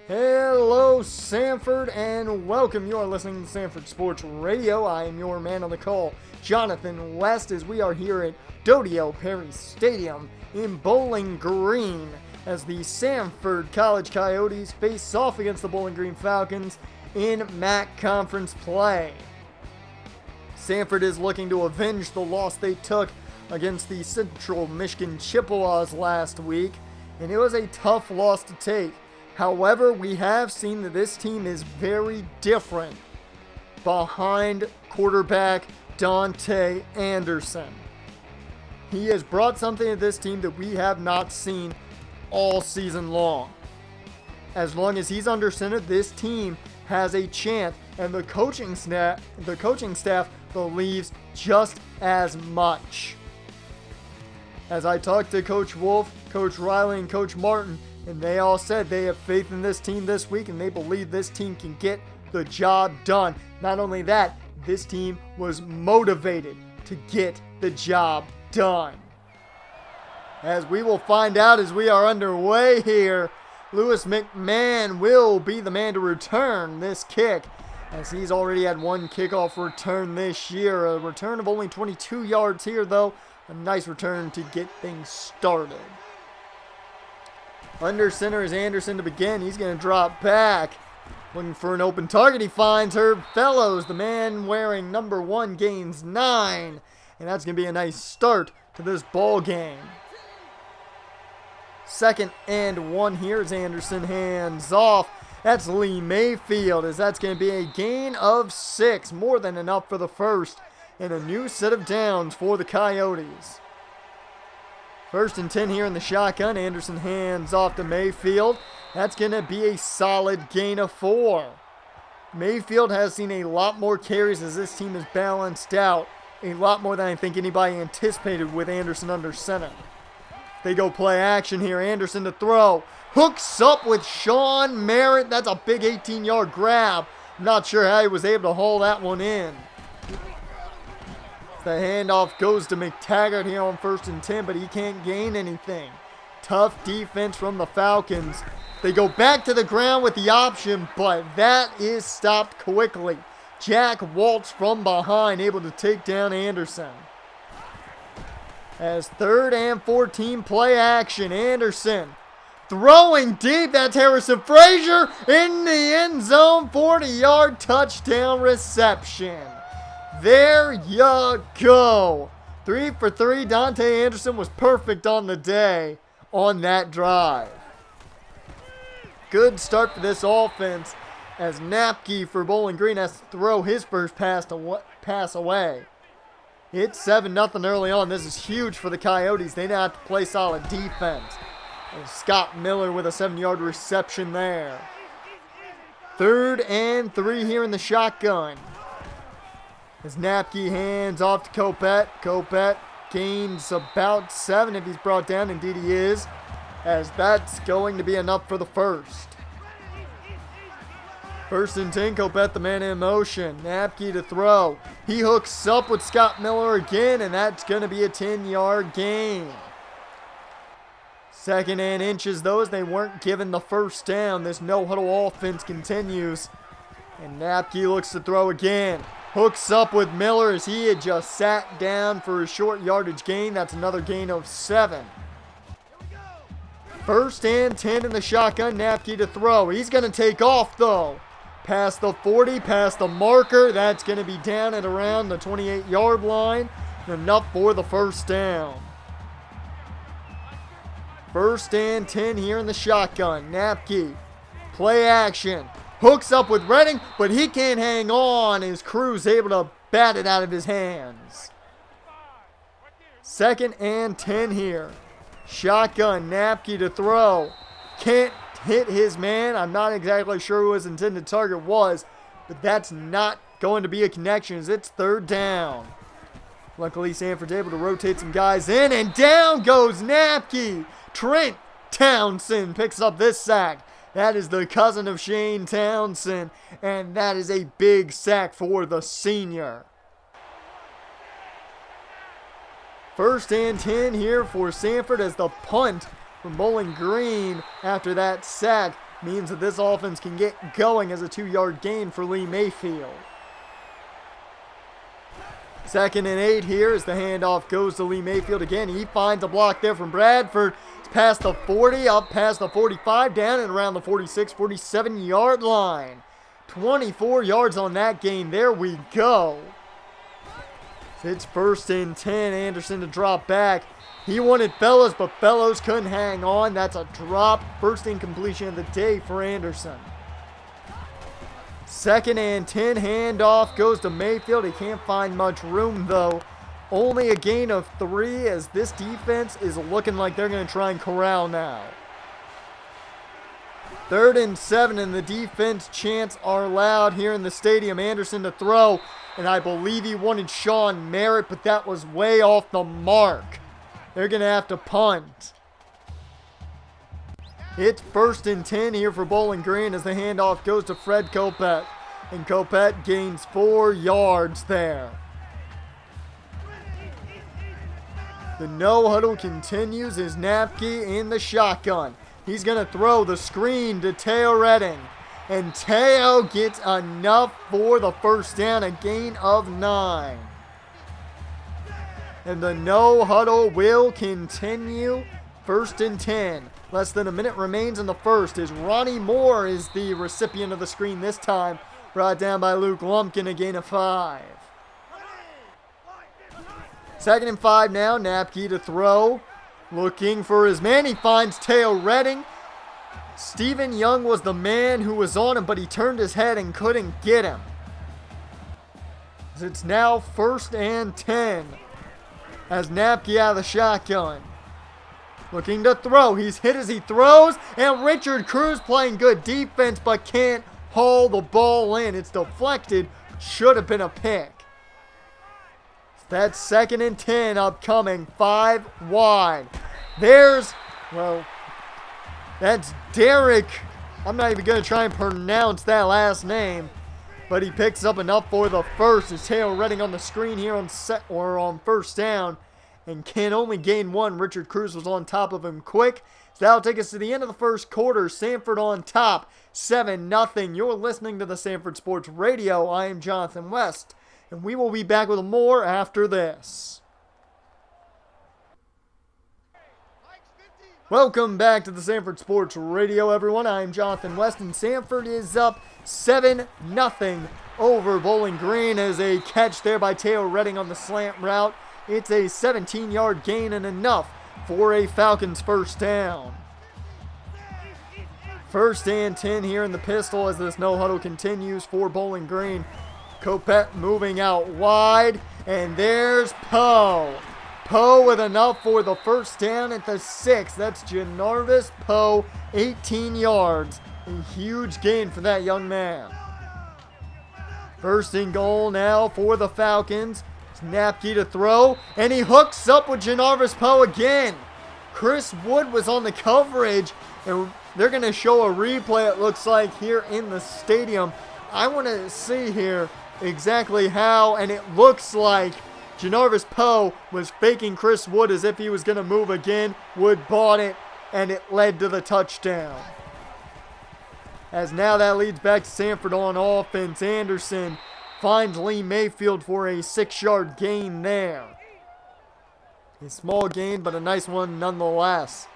Hello, Sanford, and welcome. You are listening to Sanford Sports Radio. I am your man on the call, Jonathan West, as we are here at Dodio Perry Stadium in Bowling Green as the Sanford College Coyotes face off against the Bowling Green Falcons in MAC Conference play. Sanford is looking to avenge the loss they took against the Central Michigan Chippewas last week, and it was a tough loss to take. However, we have seen that this team is very different behind quarterback Dante Anderson. He has brought something to this team that we have not seen all season long. As long as he's under center, this team has a chance, and the coaching staff believes just as much. As I talked to Coach Wolf, Coach Riley, and Coach Martin, and they all said they have faith in this team this week, and they believe this team can get the job done. Not only that, this team was motivated to get the job done. As we will find out as we are underway here, Lewis McMahon will be the man to return this kick, as he's already had one kickoff return this year. A return of only 22 yards here, though. A nice return to get things started. Under center is Anderson to begin. He's going to drop back. Looking for an open target. He finds Herb Fellows. The man wearing number 1 gains 9. And that's going to be a nice start to this ball game. 2nd and 1 here as Anderson hands off. That's Lee Mayfield, as that's going to be a gain of 6. More than enough for the first. And a new set of downs for the Coyotes. 1st and 10 here in the shotgun. Anderson hands off to Mayfield. That's going to be a solid gain of 4. Mayfield has seen a lot more carries as this team is balanced out. A lot more than I think anybody anticipated with Anderson under center. They go play action here. Anderson to throw. Hooks up with Sean Merritt. That's a big 18-yard grab. I'm not sure how he was able to hold that one in. The handoff goes to McTaggart here on 1st and 10, but he can't gain anything. Tough defense from the Falcons. They go back to the ground with the option, but that is stopped quickly. Jack Waltz from behind, able to take down Anderson. As 3rd and 14, play action. Anderson throwing deep. That's Harrison Frazier in the end zone. 40-yard touchdown reception. There you go. 3 for 3. Dante Anderson was perfect on the day on that drive. Good start for this offense as Napke for Bowling Green has to throw his first pass away. It's 7-0 early on. This is huge for the Coyotes. They now have to play solid defense. And Scott Miller with a 7-yard reception there. 3rd and 3 here in the shotgun. As Napke hands off to Kopet. Kopet gains about 7 if he's brought down. Indeed he is. As that's going to be enough for the first. 1st and 10. Kopet the man in motion. Napke to throw. He hooks up with Scott Miller again. And that's going to be a 10-yard gain. 2nd and inches though, as they weren't given the first down. This no-huddle offense continues. And Napke looks to throw again. Hooks up with Miller as he had just sat down for a short yardage gain. That's another gain of 7. 1st and 10 in the shotgun. Napke to throw. He's going to take off though. Past the 40, past the marker. That's going to be down at around the 28-yard line. Enough for the first down. 1st and 10 here in the shotgun. Napke. Play action. Hooks up with Redding, but he can't hang on. His crew's able to bat it out of his hands. 2nd and 10 here. Shotgun, Napke to throw. Can't hit his man. I'm not exactly sure who his intended target was, but that's not going to be a connection as it's 3rd down. Luckily, Sanford's able to rotate some guys in, and down goes Napke. Trent Townsend picks up this sack. That is the cousin of Shane Townsend, and that is a big sack for the senior. 1st and 10 here for Sanford as the punt from Bowling Green after that sack Means that this offense can get going as a 2-yard gain for Lee Mayfield. 2nd and 8 here as the handoff goes to Lee Mayfield again. He finds a block there from Bradford. It's past the 40, up past the 45, down and around the 46, 47-yard line. 24 yards on that gain. There we go. It's 1st and 10. Anderson to drop back. He wanted Fellows, but Fellows couldn't hang on. That's a drop. First incompletion of the day for Anderson. 2nd and 10. Handoff goes to Mayfield. He can't find much room, though. Only a gain of 3 as this defense is looking like they're going to try and corral now. 3rd and 7, and the defense chants are loud here in the stadium. Anderson to throw, and I believe he wanted Sean Merritt, but that was way off the mark. They're going to have to punt. It's 1st and 10 here for Bowling Green as the handoff goes to Fred Kopet. And Kopet gains 4 yards there. The no huddle continues as Napke in the shotgun. He's going to throw the screen to Teo Redding. And Teo gets enough for the first down, a gain of 9. And the no huddle will continue. 1st and 10. Less than a minute remains in the first as Ronnie Moore is the recipient of the screen this time. Brought down by Luke Lumpkin, a gain of 5. 2nd and 5 now. Napke to throw. Looking for his man. He finds Teo Redding. Stephen Young was the man who was on him, but he turned his head and couldn't get him. It's now 1st and 10. As Napke out of the shotgun. Looking to throw. He's hit as he throws. And Richard Cruz playing good defense but can't haul the ball in. It's deflected. Should have been a pick. That's 2nd and 10 upcoming. 5 wide. That's Derek. I'm not even going to try and pronounce that last name. But he picks up enough for the first. It's Teo Redding on the screen here on 1st down. And can only gain 1. Richard Cruz was on top of him quick. So that'll take us to the end of the first quarter. Sanford on top, 7-0. You're listening to the Sanford Sports Radio. I am Jonathan West. And we will be back with more after this. Welcome back to the Sanford Sports Radio, everyone. I am Jonathan West, and Sanford is up 7-0 over Bowling Green as a catch there by Teo Redding on the slant route. It's a 17-yard gain and enough for a Falcons first down. 1st and 10 here in the pistol as this no huddle continues for Bowling Green. Kopet moving out wide, and there's Poe. Poe with enough for the first down at the 6. That's Janarvis Poe, 18 yards. A huge gain for that young man. 1st and goal now for the Falcons. Napke to throw, and he hooks up with Janarvis Poe again. Chris Wood was on the coverage, and they're going to show a replay, it looks like, here in the stadium. I want to see here exactly how, and it looks like Janarvis Poe was faking Chris Wood as if he was going to move again. Wood bought it, and it led to the touchdown. As now that leads back to Sanford on offense. Anderson finds Lee Mayfield for a 6-yard gain there. A small gain, but a nice one nonetheless.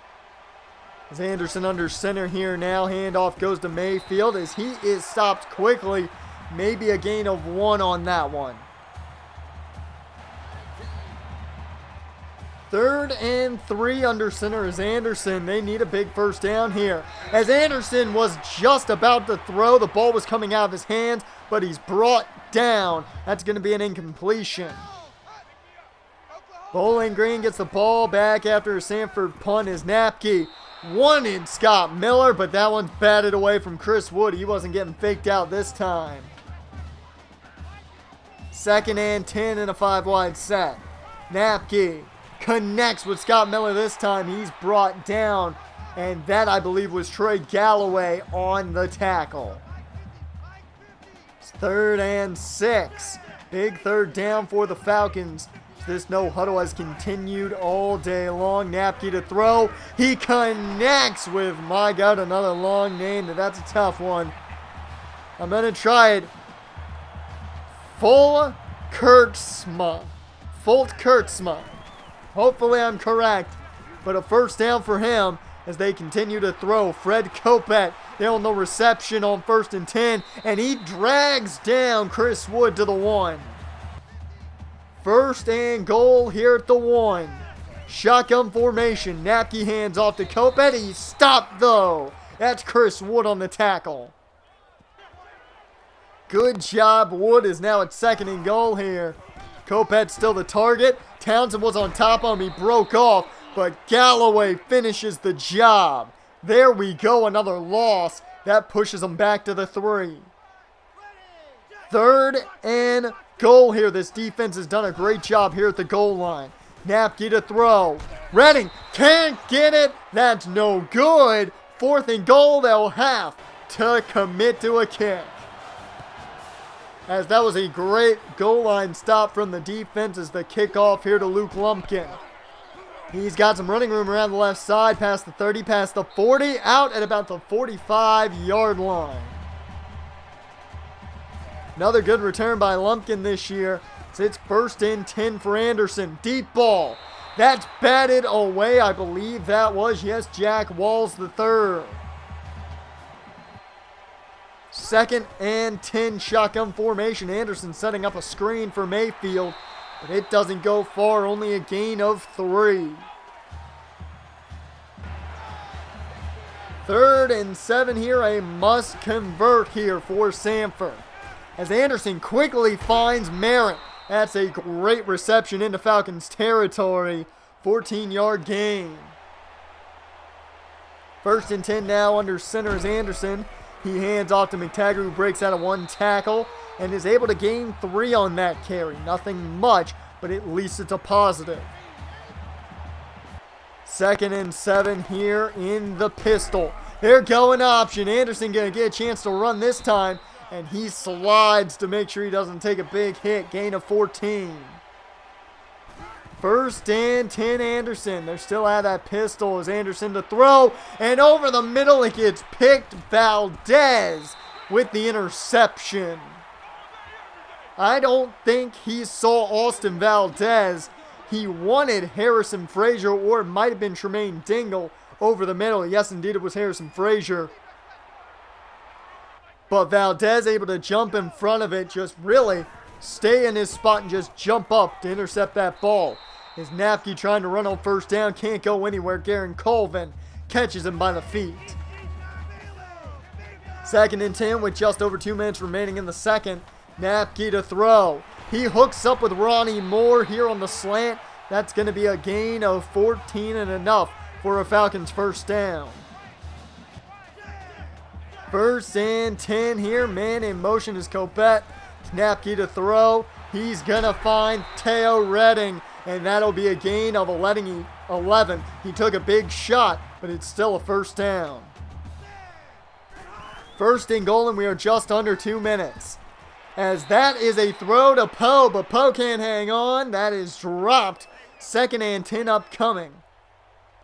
As Anderson under center here now. Handoff goes to Mayfield as he is stopped quickly. Maybe a gain of 1 on that one. 3rd and 3 under center is Anderson. They need a big first down here. As Anderson was just about to throw, the ball was coming out of his hands, but he's brought down. That's going to be an incompletion. Bowling Green gets the ball back after a Sanford punt as Napke wanted Scott Miller, but that one's batted away from Chris Wood. He wasn't getting faked out this time. 2nd and 10 in a 5-wide set. Napke connects with Scott Miller this time. He's brought down, and that, I believe, was Troy Galloway on the tackle. It's 3rd and 6. Big 3rd down for the Falcons This no huddle has continued all day long. Napke to throw. He connects with, my God, another long name. That's a tough one. I'm going to try it. Fulkertsma. Hopefully I'm correct. But a first down for him as they continue to throw. Fred Kopet, there on the reception on 1st and 10. And he drags down Chris Wood to the 1. 1st and goal here at the 1. Shotgun formation. Napke hands off to Kopet. He's stopped though. That's Chris Wood on the tackle. Good job. Wood is now at 2nd and goal here. Kopet still the target. Townsend was on top of him. He broke off. But Galloway finishes the job. There we go. Another loss. That pushes them back to the 3. 3rd and goal here. This defense has done a great job here at the goal line. Napke to throw. Redding can't get it. That's no good. 4th and goal. They'll have to commit to a kick. As that was a great goal line stop from the defense as the kickoff here to Luke Lumpkin. He's got some running room around the left side, past the 30, past the 40, out at about the 45-yard line. Another good return by Lumpkin this year. It's 1st and 10 for Anderson. Deep ball. That's batted away. I believe that was, yes, Jack Walls III. 2nd and 10 shotgun formation. Anderson setting up a screen for Mayfield, but it doesn't go far. Only a gain of 3. 3rd and 7 here. A must convert here for Sanford. As Anderson quickly finds Merritt. That's a great reception into Falcons territory. 14-yard gain. 1st and 10 now under center is Anderson. He hands off to McTaggart, who breaks out of 1 tackle and is able to gain 3 on that carry. Nothing much, but at least it's a positive. 2nd and 7 here in the pistol. They're going option. Anderson going to get a chance to run this time, and he slides to make sure he doesn't take a big hit. Gain of 14. 1st and 10 Anderson. They're still at that pistol as Anderson to throw. And over the middle it gets picked. Valdez with the interception. I don't think he saw Austin Valdez. He wanted Harrison Frazier, or it might have been Tremaine Dingle over the middle. Yes, indeed, it was Harrison Frazier. But Valdez able to jump in front of it. Just really stay in his spot and just jump up to intercept that ball. Is Napke trying to run on 1st down. Can't go anywhere. Garen Colvin catches him by the feet. 2nd and 10 with just over 2 minutes remaining in the 2nd. Napke to throw. He hooks up with Ronnie Moore here on the slant. That's going to be a gain of 14 and enough for a Falcons 1st down. 1st and 10 here. Man in motion is Kopet. Napke to throw. He's going to find Teo Redding, and that'll be a gain of 11. He took a big shot, but it's still a 1st down. 1st and goal, and we are just under 2 minutes. As that is a throw to Poe, but Poe can't hang on. That is dropped. 2nd and 10 upcoming.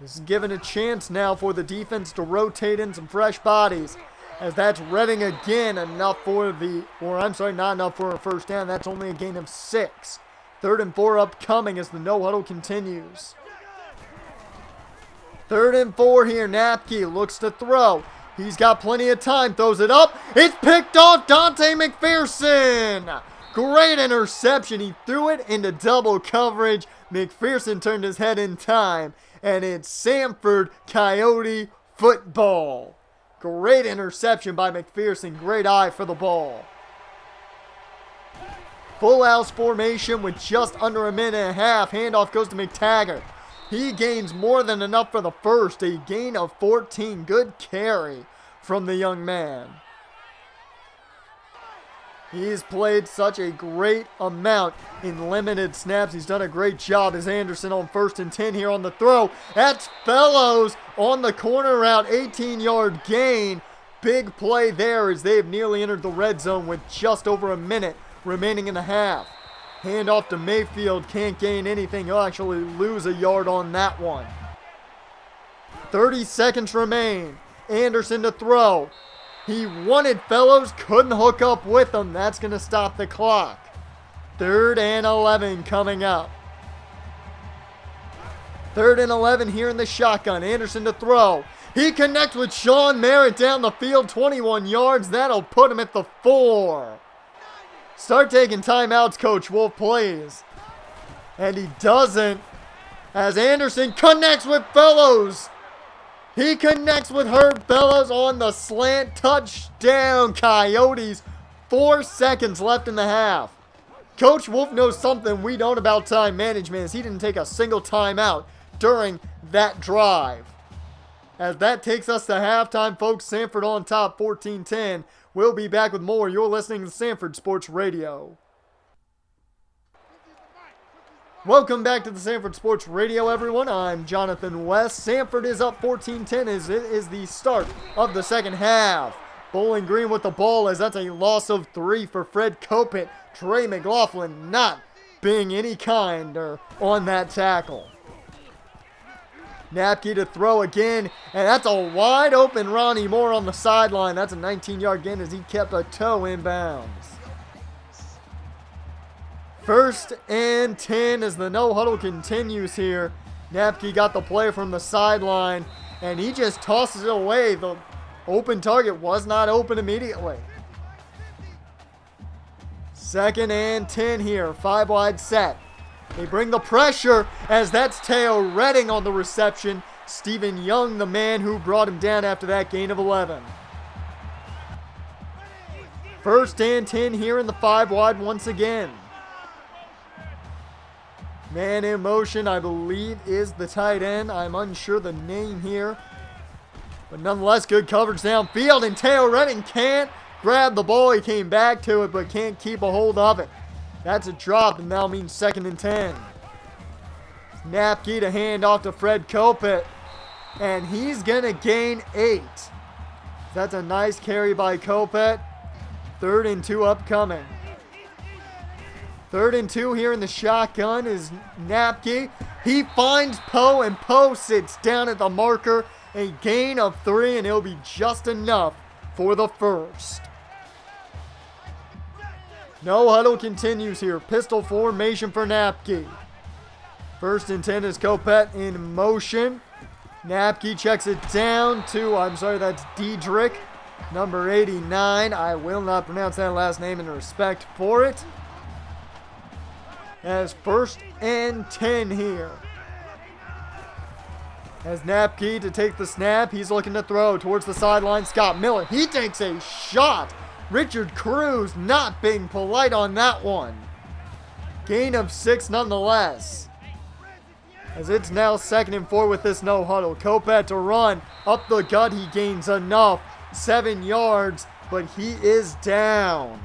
This is given a chance now for the defense to rotate in some fresh bodies. As that's Redding again, enough for not enough for a 1st down. That's only a gain of 6. 3rd and 4 upcoming as the no huddle continues. 3rd and 4 here. Napke looks to throw. He's got plenty of time. Throws it up. It's picked off. Dante McPherson. Great interception. He threw it into double coverage. McPherson turned his head in time. And it's Sanford Coyote football. Great interception by McPherson. Great eye for the ball. Full house formation with just under a minute and a half. Handoff goes to McTaggart. He gains more than enough for the 1st. A gain of 14. Good carry from the young man. He's played such a great amount in limited snaps. He's done a great job as Anderson on 1st and 10 here on the throw. That's Fellows on the corner route. 18-yard gain. Big play there as they have nearly entered the red zone with just over a minute remaining in the half. Hand off to Mayfield. Can't gain anything. He'll actually lose a yard on that one. 30 seconds remain. Anderson to throw. He wanted Fellows. Couldn't hook up with him. That's going to stop the clock. 3rd and 11 coming up. 3rd and 11 here in the shotgun. Anderson to throw. He connects with Sean Merritt down the field. 21 yards. That'll put him at the 4. Start taking timeouts, Coach Wolf, please. And he doesn't, as Anderson connects with Fellows. He connects with Herb Fellows on the slant. Touchdown, Coyotes. 4 seconds left in the half. Coach Wolf knows something we don't about time management, as he didn't take a single timeout during that drive. As that takes us to halftime, folks. Sanford on top, 14-10. We'll be back with more. You're listening to Sanford Sports Radio. Welcome back to the Sanford Sports Radio, everyone. I'm Jonathan West. Sanford is up 14-10 as it is the start of the second half. Bowling Green with the ball, as that's a loss of 3 for Fred Kopit. Trey McLaughlin not being any kinder on that tackle. Napke to throw again, and that's a wide open Ronnie Moore on the sideline. That's a 19-yard gain as he kept a toe in bounds. 1st and 10 as the no huddle continues here. Napke got the play from the sideline, and he just tosses it away. The open target was not open immediately. 2nd and 10 here, 5 wide set. They bring the pressure as that's Teo Redding on the reception. Stephen Young, the man who brought him down after that gain of 11. 1st and 10 here in the 5 wide once again. Man in motion, I believe, is the tight end. I'm unsure the name here. But nonetheless, good coverage downfield, and Teo Redding can't grab the ball. He came back to it, but can't keep a hold of it. That's a drop, and now means 2nd and 10. Napke to hand off to Fred Kopit, and he's going to gain 8. That's a nice carry by Kopit. 3rd and 2 upcoming. 3rd and 2 here in the shotgun is Napke. He finds Poe, and Poe sits down at the marker. A gain of 3, and it'll be just enough for the first. No huddle continues here. Pistol formation for Napke. 1st and 10 is Kopit in motion. Napke checks it down to, that's Diedrich, number 89. I will not pronounce that last name in respect for it. As 1st and 10 here. As Napke to take the snap. He's looking to throw towards the sideline. Scott Miller. He takes a shot. Richard Cruz not being polite on that one. Gain of 6 nonetheless. As it's now 2nd and 4 with this no huddle. Kopit to run up the gut. He gains enough. 7 yards, but he is down.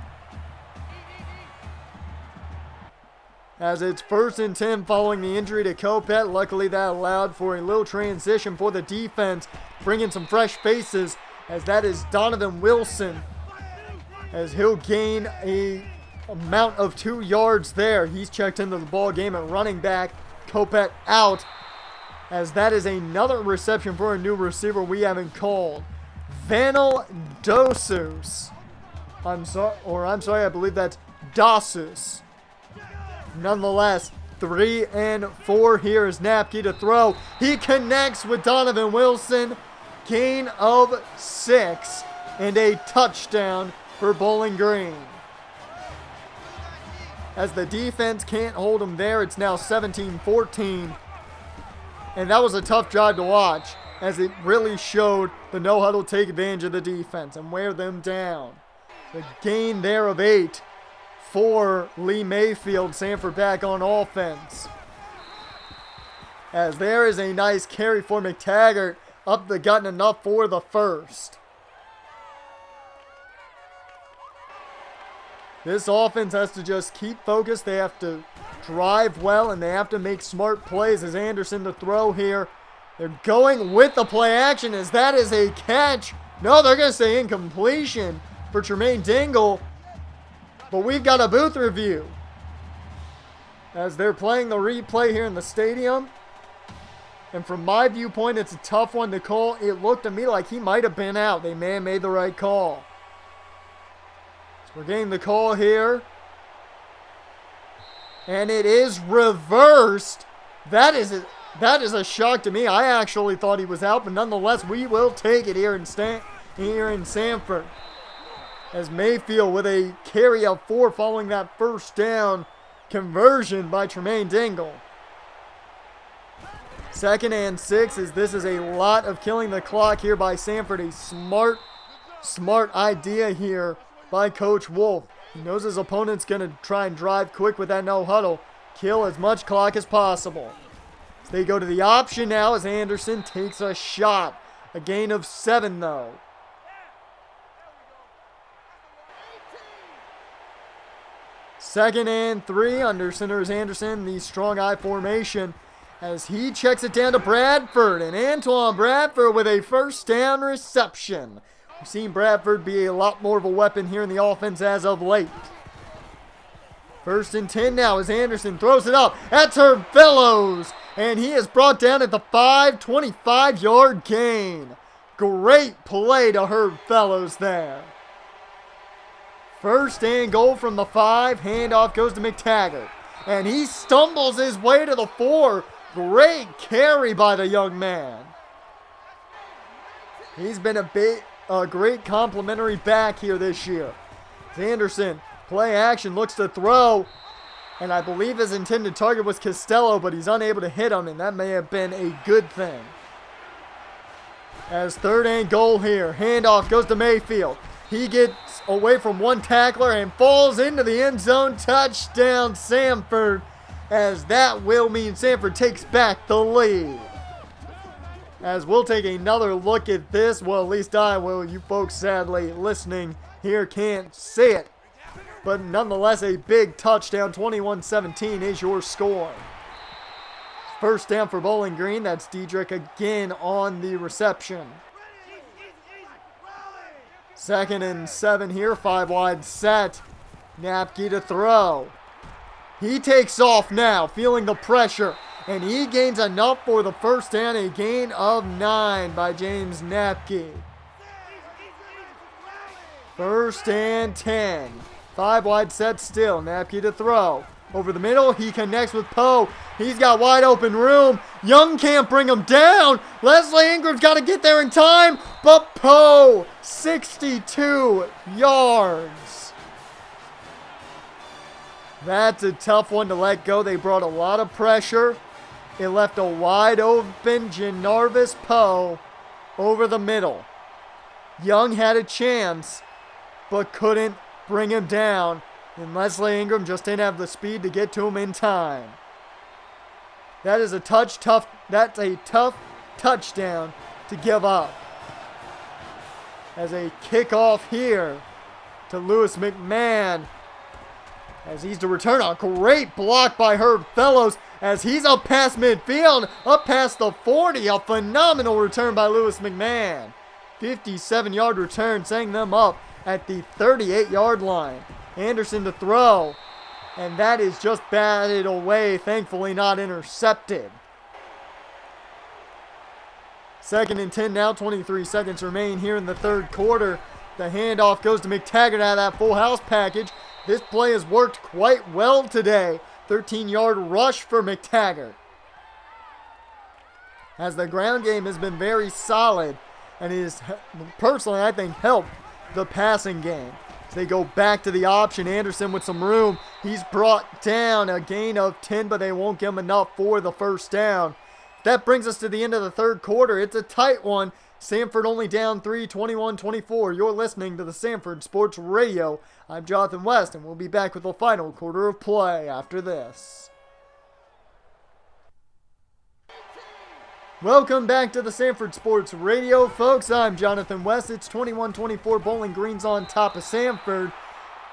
As it's 1st and 10 following the injury to Kopit. Luckily that allowed for a little transition for the defense. Bringing some fresh faces, as that is Donovan Wilson. As he'll gain a amount of 2 yards there. He's checked into the ball game at running back. Kopit out, as that is another reception for a new receiver we haven't called. Vanel Dosus. I believe that's Dosus. Nonetheless, 3 and 4 here is Napke to throw. He connects with Donovan Wilson. Gain of 6 and a touchdown for Bowling Green. As the defense can't hold him there, it's now 17-14. And that was a tough drive to watch, as it really showed the no-huddle take advantage of the defense and wear them down. The gain there of 8 for Lee Mayfield. Sanford back on offense. As there is a nice carry for McTaggart up the gut, and enough for the first. This offense has to just keep focused. They have to drive well, and they have to make smart plays. As Anderson to throw here. They're going with the play action, as that is a catch. No, they're going to say incompletion for Tremaine Dingle. But we've got a booth review. as they're playing the replay here in the stadium. And from my viewpoint, it's a tough one to call. It looked to me like he might have been out. They may have made the right call. So we're getting the call here. And it is reversed. That is a shock to me. I actually thought he was out, but nonetheless, we will take it here in Sanford. As Mayfield with a carry of 4 following that first down conversion by Tremaine Dingle. 2nd and 6, as this is a lot of killing the clock here by Sanford. A smart idea here by Coach Wolf. He knows his opponent's going to try and drive quick with that no huddle. Kill as much clock as possible. So they go to the option now as Anderson takes a shot. A gain of 7 though. Second and 3 under center is Anderson, the strong I formation, as he checks it down to Bradford, and Antoine Bradford with a first down reception. We've seen Bradford be a lot more of a weapon here in the offense as of late. 1st and 10 now as Anderson throws it up. That's Herb Fellows, and he is brought down at the 25-yard gain. Great play to Herb Fellows there. 1st and goal from the 5. Handoff goes to McTaggart. And he stumbles his way to the 4. Great carry by the young man. He's been a great complimentary back here this year. Anderson, play action, looks to throw. And I believe his intended target was Costello, but he's unable to hit him, and that may have been a good thing. As 3rd and goal here. Handoff goes to Mayfield. He gets away from one tackler and falls into the end zone. Touchdown, Sanford, as that will mean Sanford takes back the lead. As we'll take another look at this. Well, at least I will. You folks sadly listening here can't see it. But nonetheless, a big touchdown. 21-17 is your score. First down for Bowling Green. That's Diedrich again on the reception. 2nd and 7 here. 5 wide set. Napke to throw. He takes off now, feeling the pressure. And he gains enough for the first down. A gain of 9 by James Napke. 1st and 10. 5 wide set still. Napke to throw. Over the middle, he connects with Poe. He's got wide open room. Young can't bring him down. Leslie Ingram's got to get there in time. But Poe, 62 yards. That's a tough one to let go. They brought a lot of pressure. It left a wide open Janarvis Poe over the middle. Young had a chance, but couldn't bring him down. And Leslie Ingram just didn't have the speed to get to him in time. That's a tough touchdown to give up. As a kickoff here to Lewis McMahon. As he's to return, a great block by Herb Fellows as he's up past midfield, up past the 40. A phenomenal return by Lewis McMahon. 57-yard return, setting them up at the 38-yard line. Anderson to throw, and that is just batted away, thankfully not intercepted. 2nd and 10 now, 23 seconds remain here in the 3rd quarter. The handoff goes to McTaggart out of that full house package. This play has worked quite well today. 13-yard rush for McTaggart. As the ground game has been very solid and is personally, I think, helped the passing game. As they go back to the option, Anderson with some room. He's brought down, a gain of 10, but they won't give him enough for the first down. That brings us to the end of the 3rd quarter. It's a tight one. Sanford only down 3, 21-24. You're listening to the Sanford Sports Radio. I'm Jonathan West, and we'll be back with the final quarter of play after this. Welcome back to the Sanford Sports Radio, folks. I'm Jonathan West. It's 21-24. Bowling Green's on top of Sanford,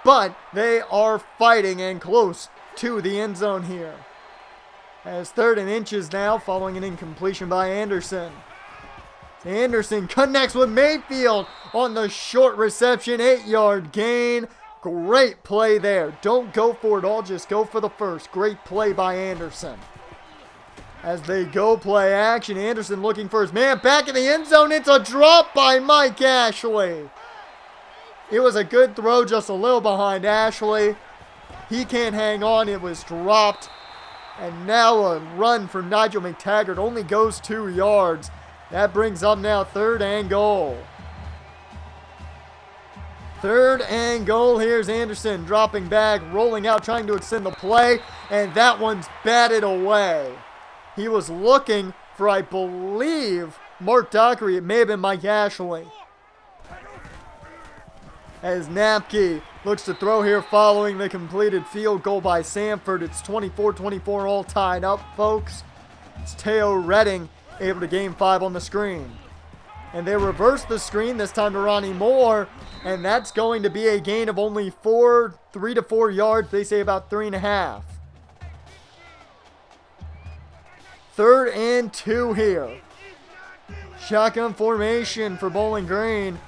but they are fighting and close to the end zone here. As 3rd and inches now, following an incompletion by Anderson. Anderson connects with Mayfield on the short reception, 8-yard gain Great play there. Don't go for it all, just go for the first. Great play by Anderson. As they go play action, Anderson looking for his man back in the end zone. It's a drop by Mike Ashley. It was a good throw, just a little behind Ashley. He can't hang on. It was dropped. And now a run from Nigel McTaggart only goes 2 yards. That brings up now 3rd and goal. 3rd and goal. Here's Anderson dropping back, rolling out, trying to extend the play. And that one's batted away. He was looking for, I believe, Mark Dockery. It may have been Mike Ashley. As Napke looks to throw here following the completed field goal by Sanford. It's 24-24 all tied up, folks. It's Teo Redding able to gain 5 on the screen. And they reverse the screen this time to Ronnie Moore. And that's going to be a gain of only 3 to 4 yards. They say about 3.5. 3rd and 2 here. Shotgun formation for Bowling Green.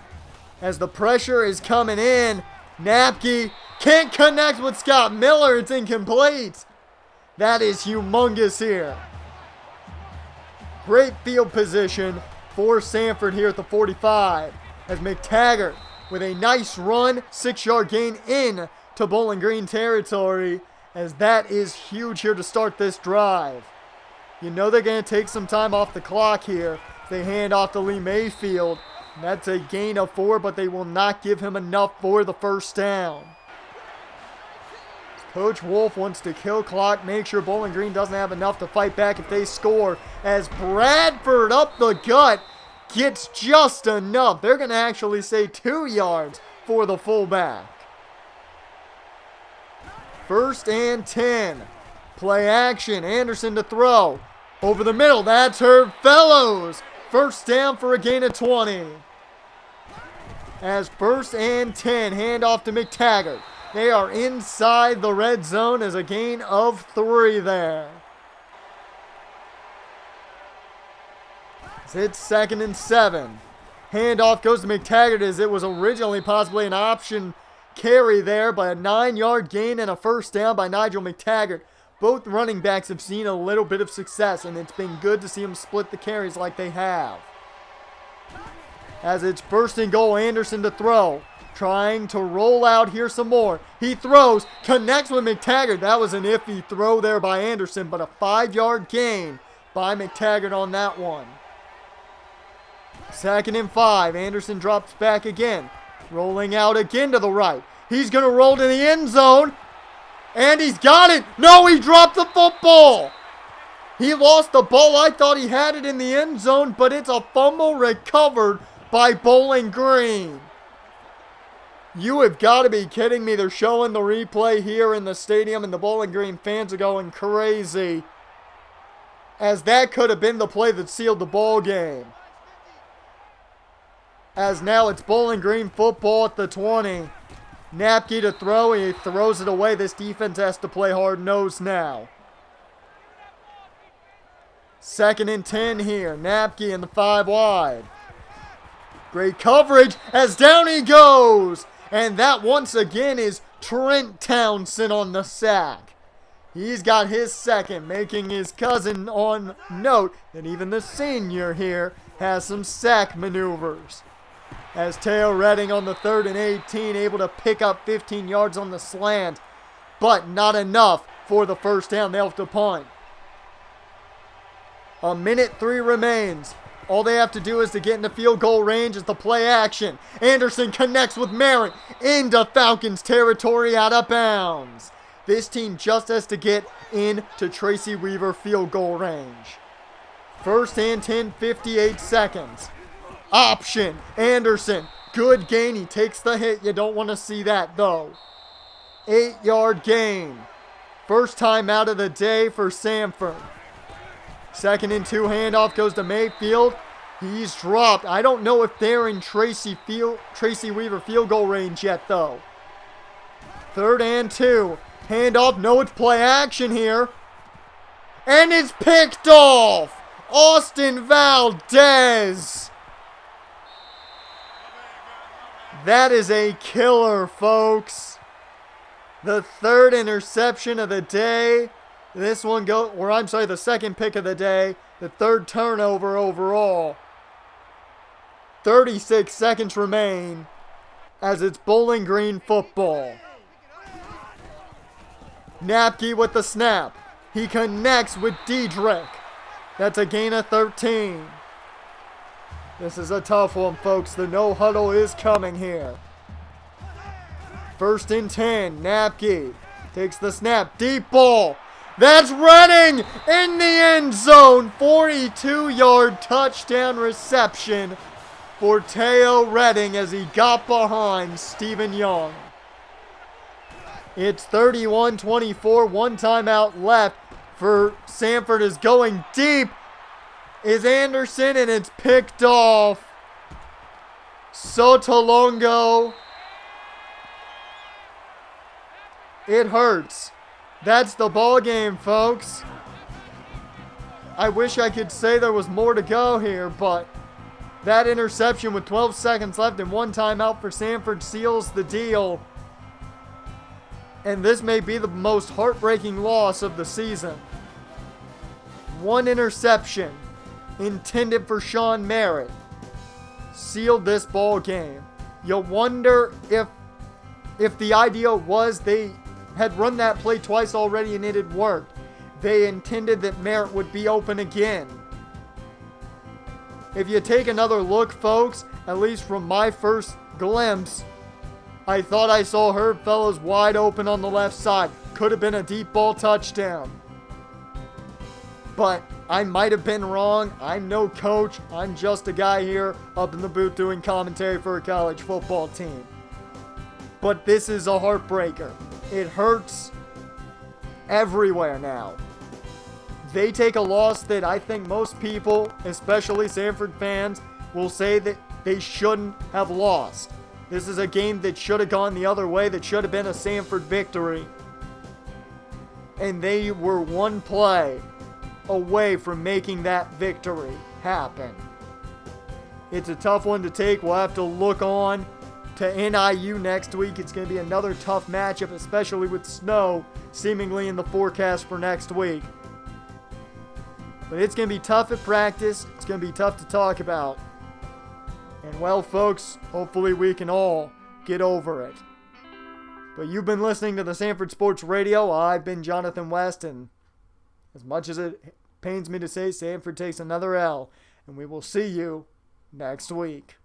As the pressure is coming in, Napke can't connect with Scott Miller. It's incomplete. That is humongous here. Great field position for Sanford here at the 45. As McTaggart with a nice run, 6-yard gain in to Bowling Green territory. As that is huge here to start this drive. You know they're going to take some time off the clock here. They hand off to Lee Mayfield. And that's a gain of 4, but they will not give him enough for the first down. Coach Wolf wants to kill clock, make sure Bowling Green doesn't have enough to fight back if they score. As Bradford up the gut gets just enough. They're going to actually say 2 yards for the fullback. 1st and 10. Play action. Anderson to throw. Over the middle. That's Herb Fellows. First down for a gain of 20. As 1st and 10. Handoff to McTaggart. They are inside the red zone as a gain of 3 there. It's 2nd and 7. Handoff goes to McTaggart as it was originally possibly an option carry there, but a 9-yard gain and a first down by Nigel McTaggart. Both running backs have seen a little bit of success, and it's been good to see them split the carries like they have. As it's 1st and goal, Anderson to throw. Trying to roll out here some more. He throws, connects with McTaggart. That was an iffy throw there by Anderson, but a 5-yard gain by McTaggart on that one. 2nd and 5. Anderson drops back again. Rolling out again to the right. He's going to roll to the end zone. And he's got it. No, he dropped the football. He lost the ball. I thought he had it in the end zone, but it's a fumble recovered by Bowling Green. You have got to be kidding me. They're showing the replay here in the stadium, and the Bowling Green fans are going crazy. As that could have been the play that sealed the ball game. As now it's Bowling Green football at the 20. Napke to throw, and he throws it away. This defense has to play hard-nosed now. 2nd and 10 here. Napke in the 5 wide. Great coverage as down he goes. And that once again is Trent Townsend on the sack. He's got his 2nd, making his cousin on note that even the senior here has some sack maneuvers. As Teo Redding on the 3rd and 18, able to pick up 15 yards on the slant, but not enough for the first down. They'll have to punt. 1:03 remains. All they have to do is to get into field goal range as the play action. Anderson connects with Merritt into Falcons territory out of bounds. This team just has to get into Tracy Weaver field goal range. 1st and 10, 58 seconds. Option. Anderson. Good gain. He takes the hit. You don't want to see that, though. 8-yard gain. First time out of the day for Sanford. 2nd and 2. Handoff goes to Mayfield. He's dropped. I don't know if they're in Tracy Weaver field goal range yet, though. 3rd and 2. Handoff. No, it's play action here. And it's picked off. Austin Valdez. That is a killer, folks. The third interception of the day. The second pick of the day. The third turnover overall. 36 seconds remain as it's Bowling Green football. Napke with the snap. He connects with Diedrich. That's a gain of 13. This is a tough one, folks. The no huddle is coming here. 1st and 10. Napke takes the snap. Deep ball. That's Redding in the end zone. 42-yard touchdown reception for Teo Redding as he got behind Stephen Young. It's 31-24. One timeout left for Sanford is going deep. Is Anderson, and it's picked off. Sotolongo. It hurts. That's the ball game, folks. I wish I could say there was more to go here, but that interception with 12 seconds left and one timeout for Sanford seals the deal. And this may be the most heartbreaking loss of the season. One interception intended for Sean Merritt sealed this ball game. You wonder if the idea was they had run that play twice already and it had worked. They intended that Merritt would be open again. If you take another look, folks, at least from my first glimpse, I thought I saw Herb Fellows wide open on the left side. Could have been a deep ball touchdown. But I might have been wrong. I'm no coach. I'm just a guy here up in the booth doing commentary for a college football team. But this is a heartbreaker. It hurts everywhere now. They take a loss that I think most people, especially Sanford fans, will say that they shouldn't have lost. This is a game that should have gone the other way, that should have been a Sanford victory. And they were one play away from making that victory happen. It's a tough one to take. We'll have to look on to NIU next week. It's going to be another tough matchup, especially with snow seemingly in the forecast for next week. But it's going to be tough at practice. It's going to be tough to talk about. And well, folks, hopefully we can all get over it. But you've been listening to the Sanford Sports Radio. I've been Jonathan West, and as much as it pains me to say, Sanford takes another L. And we will see you next week.